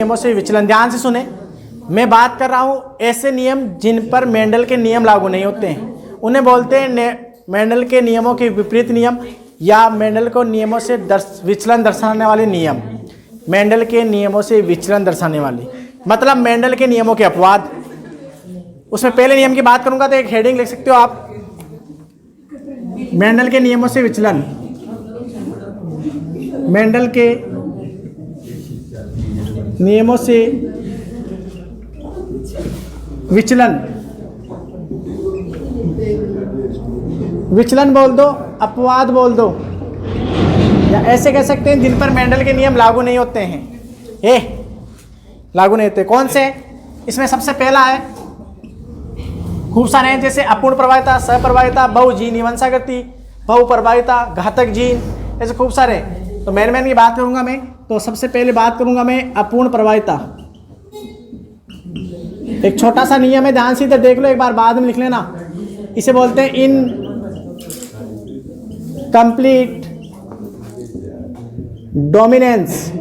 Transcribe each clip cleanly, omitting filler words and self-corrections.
नियमों से विचलन। ध्यान से सुने, मैं बात कर रहा हूं ऐसे नियम जिन पर मेंडल के नियम लागू नहीं होते हैं, उन्हें बोलते हैं मेंडल के नियमों के विपरीत नियम या मेंडल को नियमों से विचलन दर्शाने वाले नियम। मेंडल के नियमों से विचलन दर्शाने वाले मतलब मेंडल के नियमों के अपवाद। उसमें पहले नियम की बात करूंगा तो एक हेडिंग लिख सकते हो आप, मेंडल के नियमों से विचलन। मेंडल के नियमों से विचलन, विचलन बोल दो, अपवाद बोल दो, या ऐसे कह सकते हैं जिन पर मेंडल के नियम लागू नहीं होते हैं। लागू नहीं होते कौन से? इसमें सबसे पहला है, खूब सारे हैं, जैसे अपूर्ण प्रभाविता, सप्रभाविता, बहुजीन वंशागति, बहुप्रभाविता, घातक जीन, ऐसे खूब सारे। तो मैन की बात करूंगा मैं, तो सबसे पहले बात करूंगा मैं अपूर्ण प्रभाविता। एक छोटा सा नियम है, ध्यान से इधर देख लो एक बार, बाद में लिख लेना। इसे बोलते हैं in complete dominance.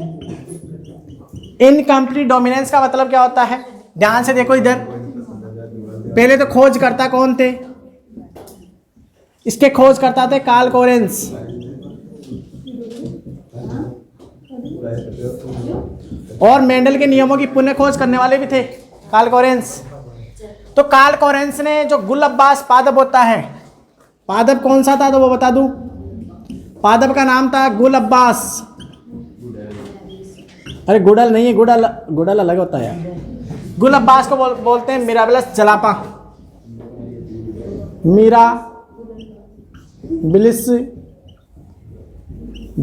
Incomplete dominance का मतलब क्या होता है? ध्यान से देखो इधर, पहले तो खोजकर्ता कौन थे? इसके खोजकर्ता थे कार्ल कोरेंस। और मेंडल के नियमों की पुनः खोज करने वाले भी थे कार्ल कोरेंस। तो कार्ल कोरेंस ने जो गुल अब्बास पादप होता है, पादप कौन सा था तो वो बता दूं। पादप का नाम था गुल अब्बास। अरे गुडल नहीं है, गुडल अलग होता है यार। गुल अब्बास को बोलते हैं मिराबिलस जलापा, मिराबिलिस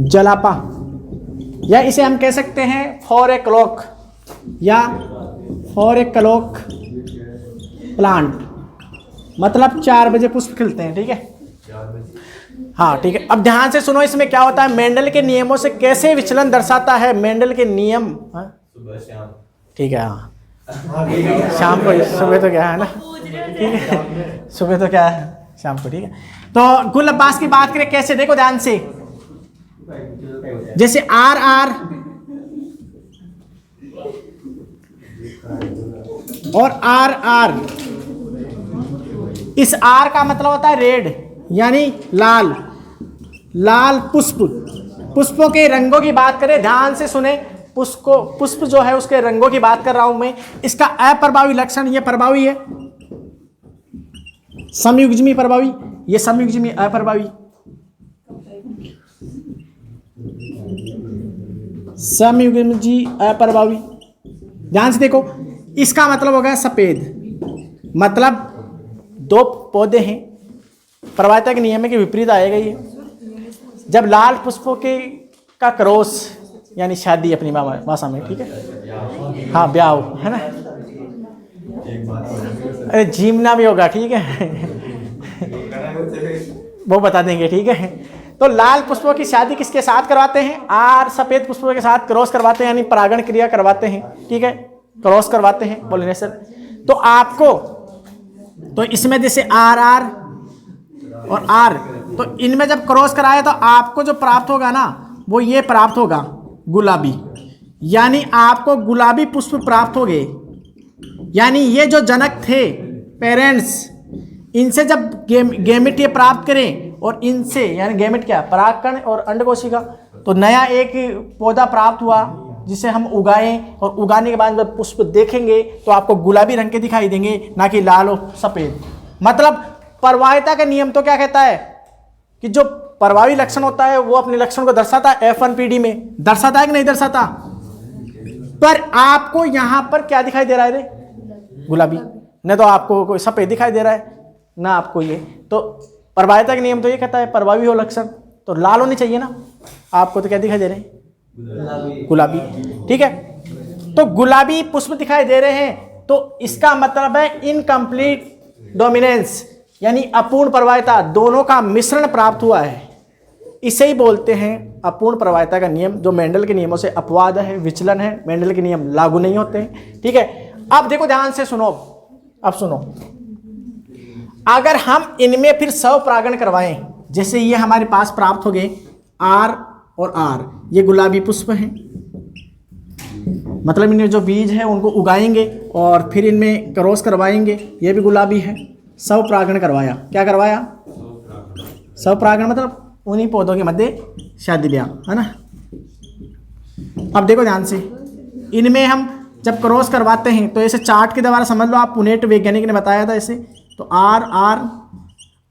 जलापा, या इसे हम कह सकते हैं फॉर ए क्लॉक या फॉर ए क्लॉक प्लांट, मतलब 4 बजे पुष्प खिलते हैं। ठीक है, हाँ ठीक है। अब ध्यान से सुनो, इसमें क्या होता है, मेंडल के नियमों से कैसे विचलन दर्शाता है मेंडल के नियम। सुबह शाम, ठीक है, हाँ शाम को, सुबह तो क्या है ना, ठीक है, सुबह तो क्या है, शाम को। ठीक है, तो गुल अब्बास की बात करें कैसे, देखो ध्यान से, जैसे आर आर और आर आर, इस आर का मतलब होता है रेड, यानी लाल। लाल पुष्प, पुष्पों के रंगों की बात करें, ध्यान से सुने, पुष्प जो है उसके रंगों की बात कर रहा हूं मैं। इसका अप्रभावी लक्षण, ये प्रभावी है, समयुग्मी प्रभावी, ये समयुग्मी अप्रभावी, समयुग्मी अप्रभावी। ध्यान से देखो, इसका मतलब हो गया सफेद, मतलब 2 पौधे हैं, प्रभाविता के नियम के विपरीत आएगा ये। जब लाल पुष्पों के का क्रॉस, यानी शादी अपनी भाषा में, ठीक है, हाँ ब्याह है ना, अरे जीमना भी होगा, ठीक है वो बता देंगे। ठीक है, तो लाल पुष्पों की शादी किसके साथ करवाते हैं? आर सफेद पुष्पों के साथ क्रॉस करवाते हैं, यानी परागण क्रिया करवाते हैं। ठीक है, क्रॉस करवाते हैं, पॉलिनेशन। तो आपको, तो इसमें जैसे आर आर और आर, तो इनमें जब क्रॉस कराए तो आपको जो प्राप्त होगा ना, वो ये प्राप्त होगा गुलाबी, यानी आपको गुलाबी पुष्प प्राप्त हो गए। यानी ये जो जनक थे पेरेंट्स, इनसे जब गैमेट ये प्राप्त करें, और इनसे यानी गैमेट क्या, परागकण और अंडकोशिका, तो नया एक पौधा प्राप्त हुआ जिसे हम उगाएं, और उगाने के बाद जब पुष्प देखेंगे तो आपको गुलाबी रंग के दिखाई देंगे, ना कि लाल और सफेद। मतलब प्रभाविता का नियम तो क्या कहता है कि जो प्रभावी लक्षण होता है वो अपने लक्षण को दर्शाता है, F1PD में दर्शाता है कि नहीं दर्शाता। पर आपको यहां पर क्या दिखाई दे रहा है रे? गुलाबी, न तो आपको कोई सफेद दिखाई दे रहा है, ना आपको ये। तो प्रभाविता का नियम तो ये कहता है प्रभावी हो लक्षण तो लाल होने चाहिए ना, आपको तो क्या दिखाई दे रहे हैं? गुलाबी। ठीक है, तो गुलाबी पुष्प दिखाई दे रहे हैं, तो इसका मतलब है इनकम्प्लीट डोमिनेंस, यानी अपूर्ण प्रभाविता, दोनों का मिश्रण प्राप्त हुआ है। इसे ही बोलते हैं अपूर्ण प्रभाविता का नियम, जो मेंडल के नियमों से अपवाद है, विचलन है, मेंडल के नियम लागू नहीं होते हैं। ठीक है, अब देखो ध्यान से सुनो, अब सुनो, अगर हम इनमें फिर स्वपरागण करवाएं, जैसे ये हमारे पास प्राप्त हो गए आर और आर, ये गुलाबी पुष्प हैं, मतलब इनमें जो बीज है उनको उगाएंगे और फिर इनमें क्रॉस करवाएंगे। ये भी गुलाबी है, स्वपरागण करवाया। क्या करवाया? स्वपरागण, मतलब उन्हीं पौधों के मध्य शादी ब्याह, है ना। अब देखो ध्यान से, इनमें हम जब क्रॉस करवाते हैं तो ऐसे चार्ट के द्वारा समझ लो आप, पुनेट वैज्ञानिक ने बताया था ऐसे। तो आर आर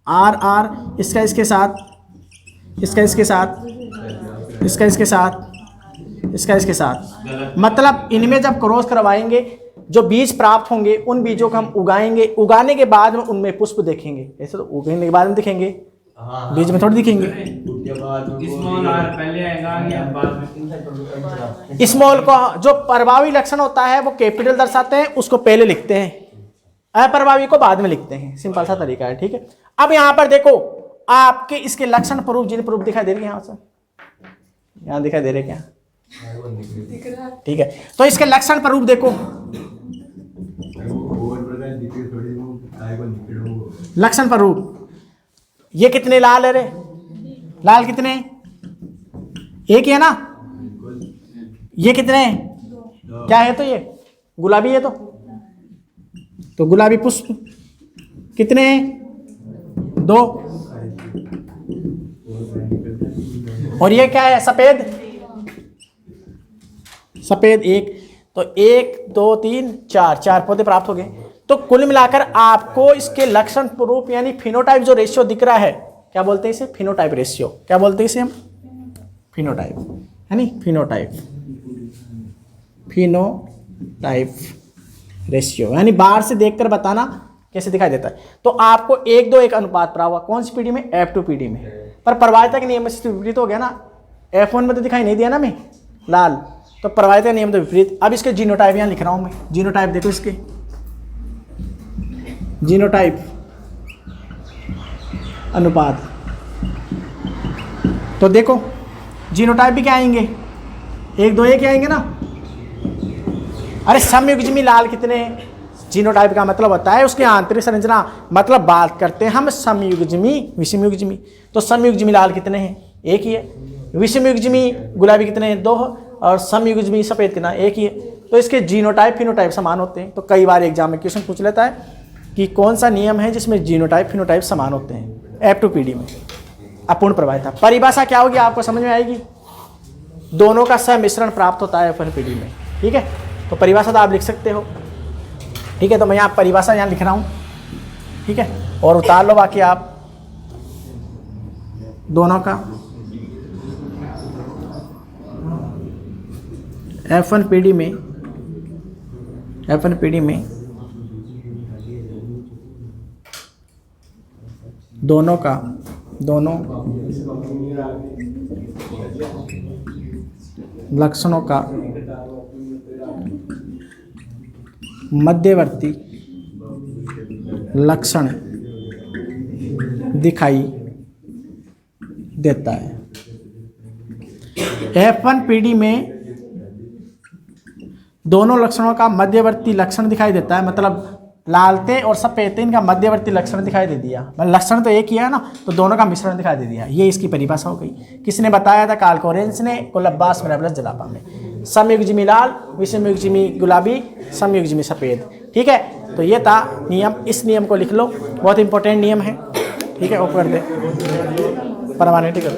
आर आर, इसका इसके साथ, इसका इसके साथ, इसका इसके साथ, इसका इसके साथ, मतलब इनमें जब क्रॉस करवाएंगे जो बीज प्राप्त होंगे उन बीजों को हम उगाएंगे। उगाने के बाद में उनमें पुष्प देखेंगे। ऐसे तो उगाने के बाद में दिखेंगे, बीज में थोड़ी दिखेंगे। स्मॉल को जो प्रभावी लक्षण होता है वो कैपिटल दर्शाते हैं, उसको पहले लिखते हैं, अप्रभावी को बाद में लिखते हैं। सिंपल सा तरीका है, ठीक है। अब यहाँ पर देखो आपके इसके लक्षण प्रूफ, जिन प्रूफ दिखाई दे रही है यहाँ से, यहाँ दिखाई दे रहे क्या? ठीक है, तो इसके लक्षण प्रूफ देखो। लक्षण प्रूफ, ये कितने लाल है रे? लाल कितने? एक ही है ना। ये कितने क्या है? तो ये गुलाबी है, तो गुलाबी पुष्प कितने? 2। और ये क्या है? सफेद, सफेद 1। तो 1 2 3 4, 4 पौधे प्राप्त हो गए। तो कुल मिलाकर आपको इसके लक्षण स्वरूप यानी फिनोटाइप जो रेशियो दिख रहा है, क्या बोलते हैं इसे? Phenotype ratio. क्या बोलते हैं इसे हम? फिनोटाइप, है नी, फिनोटाइप, फिनोटाइप रेशियो, यानी बाहर से देखकर बताना कैसे दिखाई देता है। तो आपको 1:2 अनुपात प्राप्त हुआ। कौन सी पीढ़ी में? F2 पीढ़ी में। पर प्रवाहिता के नियम से विपरीत हो गया ना। F1 में तो दिखाई नहीं दिया ना मैं लाल, तो प्रवाहिता नियम तो विपरीत। अब इसके जीनोटाइप यहाँ लिख रहा हूँ मैं। जीनोटाइप देखो इसके, जीनोटाइप अनुपात। तो देखो जीनोटाइप भी क्या आएंगे? 1:2 एक आएंगे ना। अरे समयुग्मी लाल कितने? जीनोटाइप का मतलब होता है उसकी आंतरिक संरचना, मतलब बात करते हैं हम समयुग्मी विषमयुग्मी। तो समयुग्मी लाल कितने हैं? एक ही है। विषमयुग्मी गुलाबी कितने हैं? 2। और समयुग्मी सफेद कितना? एक ही है। तो इसके जीनोटाइप फिनोटाइप समान होते हैं। तो कई बार एग्जाम में क्वेश्चन पूछ लेता है कि कौन सा नियम है जिसमें जीनोटाइप फिनोटाइप समान होते हैं? F2 पीढ़ी में अपूर्ण प्रवाहिता। परिभाषा क्या होगी आपको समझ में आएगी? दोनों का सम्मिश्रण प्राप्त होता है F1 पीढ़ी में, ठीक है। तो परिभाषा तो आप लिख सकते हो, ठीक है। तो मैं यहाँ परिभाषा यहाँ लिख रहा हूँ, ठीक है, और उतार लो बाकी आप। दोनों का F1 पीढ़ी में, F1 पीढ़ी में दोनों का, दोनों लक्षणों का मध्यवर्ती लक्षण दिखाई देता है। F1 पीढ़ी में दोनों लक्षणों का मध्यवर्ती लक्षण दिखाई देता है, मतलब लालते और सफेद इनका मध्यवर्ती लक्षण दिखाई दे दिया। मतलब लक्षण तो एक ही है ना, तो दोनों का मिश्रण दिखाई दे दिया। ये इसकी परिभाषा हो गई। किसने बताया था? कार्ल कोरेंस ने, कोलब्बास मिराबलस जलापा में। समयुग्मी लाल, विषमयुग्मी गुलाबी, समयुग्मी सफेद, ठीक है। तो ये था नियम। इस नियम को लिख लो, बहुत इंपॉर्टेंट नियम है, ठीक है। ऊपर दे परमानेंट कर